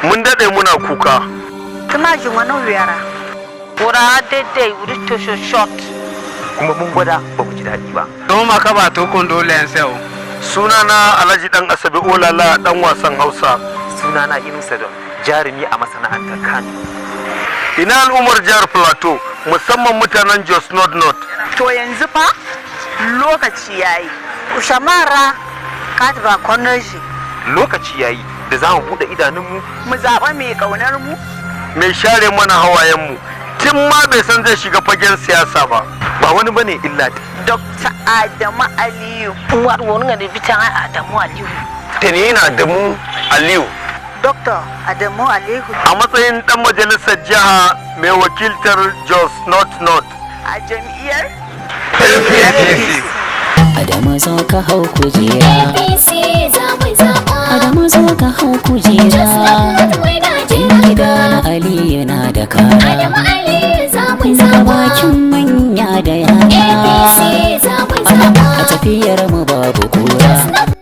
mun dade muna kuka. Kana jin wani wuyara. Kura daidai wuri to short. Kuma mun gwada ba mu ji daɗi ba. Don maka ba to condolence yau. Sunana Alhaji Dan Asabe Olala dan wasan Hausa. Sunana Inusa Don, jarumi a masana'antar Kano. Ina al'ummar jihar Plateau, musamman mutanen Jos North. To yanzu fa lokaci yayi. Ushamara kadra konoji. Lokaci yayi da za mu buɗe idanunmu Mu zaɓa mai ƙaunar mu. Mai share mana hawayenmu, tun ma bai san zai shiga fagen siyasa ba. ba wani bane illa Dr. Adamu Aliyu. Uwar wani ga da bitan Adamu Aliyu. Da ni ina Adamu Aliyu. Dr. Adamu Aliyu. A matsayin dan majalisar jiha mai wakiltar Jos North. A jam'iyyar APC. Adamu zo ka hau kujera. APC za mu zaɓa. Adamu zo ka hau kujera. Gida Aliyu na da kara. Adamu Aliyu za mu Daga zaɓa. bakin manya da yara. APC za mu zaɓa. A tafiyar mu babu kura.